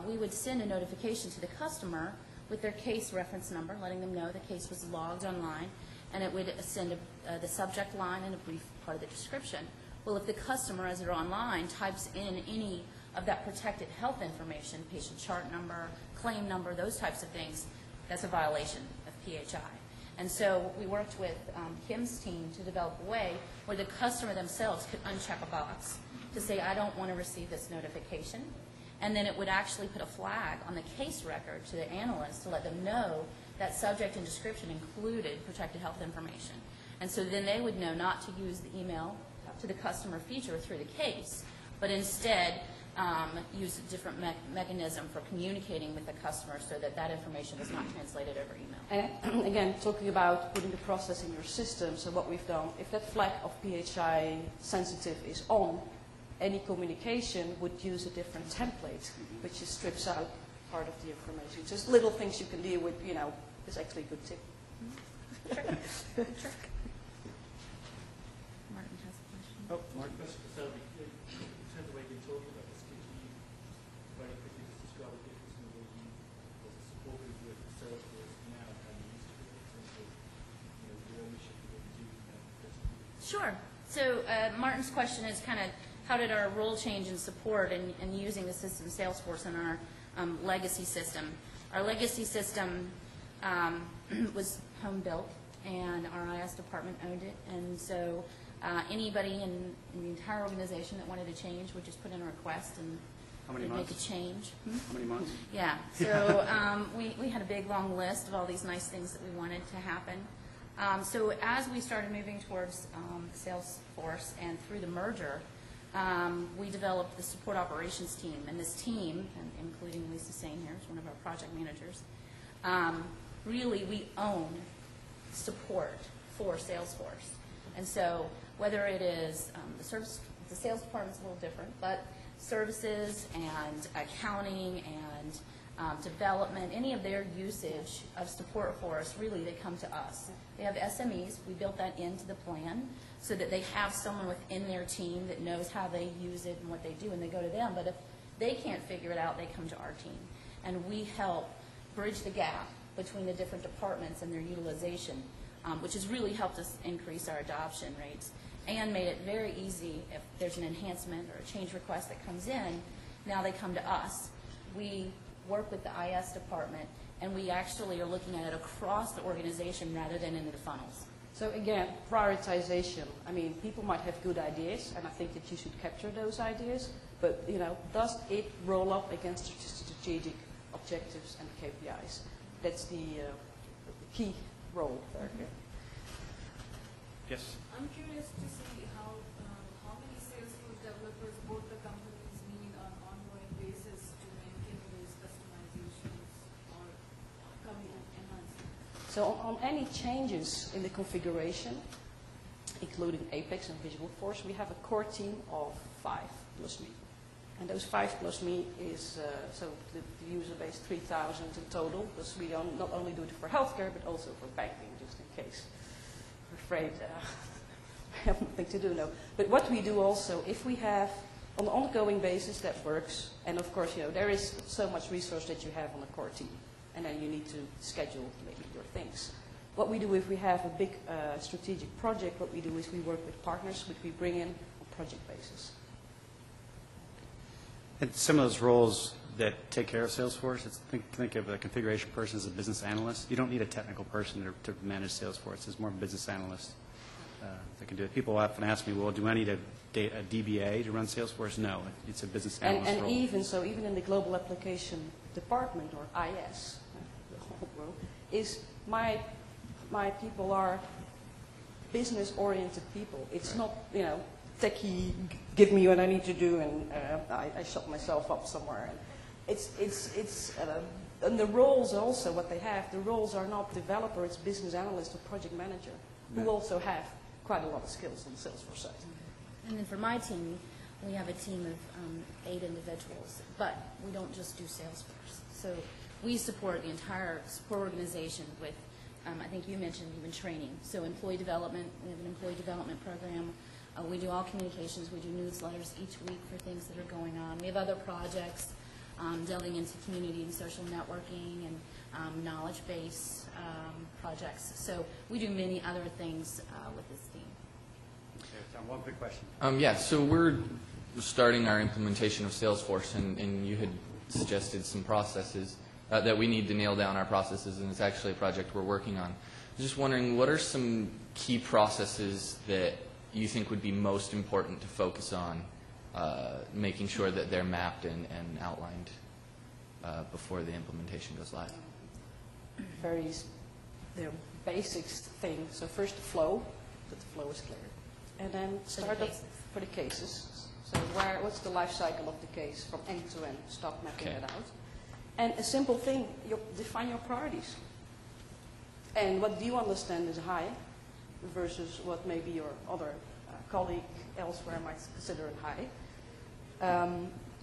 we would send a notification to the customer with their case reference number, letting them know the case was logged online, and it would send the subject line and a brief part of the description. Well, if the customer, as they're online, types in any of that protected health information, patient chart number, claim number, those types of things, that's a violation of PHI. And so we worked with Kim's team to develop a way where the customer themselves could uncheck a box to say, I don't want to receive this notification. And then it would actually put a flag on the case record to the analyst to let them know that subject and description included protected health information. And so then they would know not to use the email to the customer feature through the case, but instead use a different mechanism for communicating with the customer so that that information is not translated over email. And again, talking about putting the process in your system, so what we've done, if that flag of PHI sensitive is on, any communication would use a different template, which just strips out part of the information. Just little things you can deal with, is actually a good tip. Sure. Martin has a question. Oh, Mark. So, in terms of what you've been talking about this, could you very quickly just describe the difference in the way you, as a support group, work with Salesforce now and how you used to do it in terms of, the ownership of what you do now? Sure. So Martin's question is kind of how did our role change in support and using the system Salesforce in our legacy system. Our legacy system was home built, and our IS department owned it, and so anybody in the entire organization that wanted to change would just put in a request and How many they'd make a months? change. How many months? Yeah, so we had a big, long list of all these nice things that we wanted to happen. So as we started moving towards Salesforce and through the merger, we developed the support operations team. And this team, and including Lisa Sane here, is one of our project managers, really we own support for Salesforce. And so whether it is the sales department's a little different, but services and accounting and development, any of their usage of support for us, really they come to us. They have SMEs. We built that into the plan so that they have someone within their team that knows how they use it and what they do, and they go to them. But if they can't figure it out, they come to our team. And we help bridge the gap between the different departments and their utilization, which has really helped us increase our adoption rates and made it very easy if there's an enhancement or a change request that comes in, now they come to us. We work with the IS department, and we actually are looking at it across the organization rather than into the funnels. So again, prioritization. I mean, people might have good ideas, and I think that you should capture those ideas, but, you know, does it roll up against strategic objectives and KPIs? That's the key role there. Yes. I'm curious to see how many Salesforce developers both the companies need on an ongoing basis to maintain those customizations or coming and enhancements. So on any changes in the configuration, including Apex and Visualforce, we have a core team of 5 plus me. And those 5 plus me is, so the user base 3,000 in total, because we don't not only do it for healthcare, but also for banking, just in case. I'm afraid I have nothing to do now. But what we do also, if we have on an ongoing basis that works, and of course, you know, there is so much resource that you have on a core team, and then you need to schedule maybe your things. What we do if we have a big strategic project, what we do is we work with partners, which we bring in on project basis. And some of those roles that take care of Salesforce, think of a configuration person as a business analyst. You don't need a technical person to manage Salesforce. It's more of a business analyst that can do it. People often ask me, well, do I need a DBA to run Salesforce? No, it's a business analyst and role. even in the global application department, or IS, the whole world, is my people are business-oriented people. It's not, you know, techie, give me what I need to do, and I shut myself up somewhere. And and the roles also, what they have, the roles are not developer, it's business analyst or project manager, who also have quite a lot of skills on the Salesforce side. And then for my team, we have a team of 8 individuals, but we don't just do Salesforce. So we support the entire support organization with, I think you mentioned even training. So employee development, we have an employee development program. We do all communications. We do newsletters each week for things that are going on. We have other projects delving into community and social networking and knowledge base projects. So we do many other things with this team. Okay, Tom, one quick question. Yeah, so we're starting our implementation of Salesforce, and you had suggested some processes that we need to nail down our processes, and it's actually a project we're working on. I'm just wondering, what are some key processes that you think would be most important to focus on, making sure that they're mapped and outlined before the implementation goes live? Very the basics thing. So first the flow, that the flow is clear. And then start up for the cases. So what's the life cycle of the case from end to end? Start mapping it out. And a simple thing, you define your priorities. And what do you understand is high versus what maybe your other colleague elsewhere might consider high.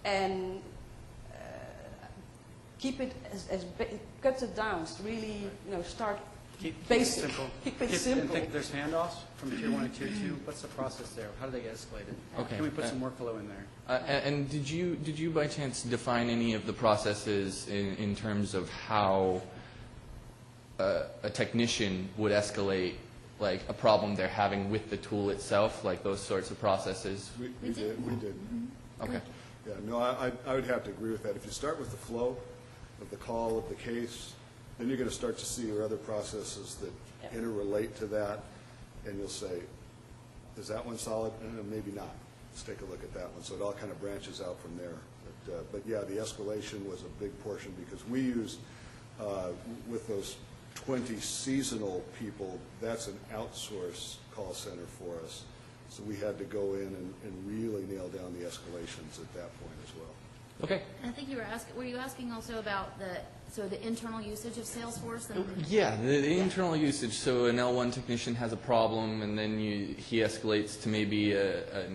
And keep it cut it down. Really, you know, start basic. Keep it simple. And think there's handoffs from tier 1 to tier 2. What's the process there? How do they get escalated? Okay. Can we put some workflow in there? And did you by chance define any of the processes in terms of how a technician would escalate like a problem they're having with the tool itself, like those sorts of processes? We did. Okay. Yeah, no, I would have to agree with that. If you start with the flow of the call, of the case, then you're going to start to see your other processes that interrelate to that, and you'll say, is that one solid? Maybe not. Let's take a look at that one. So it all kind of branches out from there. But yeah, the escalation was a big portion because we used, with those 20 seasonal people, that's an outsourced call center for us. So we had to go in and really nail down the escalations at that point as well. Okay. And I think you were you asking also about the internal usage of Salesforce? Yeah, the internal usage. So an L1 technician has a problem, and then he escalates to maybe a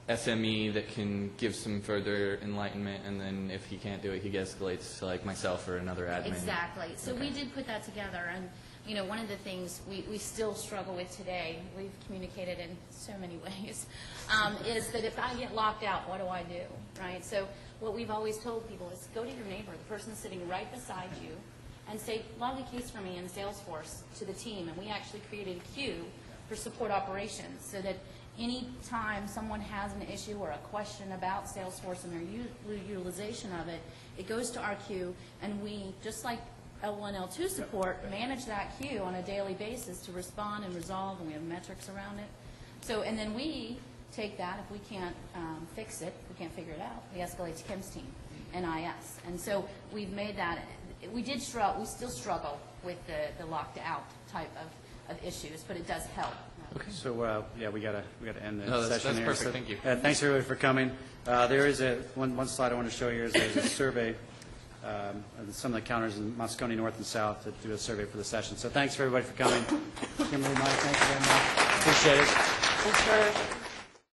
SME that can give some further enlightenment, and then if he can't do it, he escalates to like myself or another admin. Exactly. So Okay. we did put that together, and one of the things we still struggle with today, we've communicated in so many ways, is that if I get locked out, what do I do, right? So what we've always told people is go to your neighbor, the person sitting right beside you, and say, log a case for me in Salesforce to the team. And we actually created a queue for support operations so that any time someone has an issue or a question about Salesforce and their utilization of it, it goes to our queue, and we, just like L1, L2 support, manage that queue on a daily basis to respond and resolve, and we have metrics around it. So, and then we take that, if we can't fix it, if we can't figure it out, we escalate to Kim's team, NIS. And so we've made that, we still struggle with the locked out type of issues, but it does help. Okay. So, yeah, we gotta end the No, that's session here. perfect. So, Thank you. Thanks everybody for coming. There is one slide I want to show you. There's a survey of some of the counters in Moscone North and South that do a survey for the session. So thanks everybody for coming. Kimberly, Mike, thank you very much. Appreciate it. Thanks for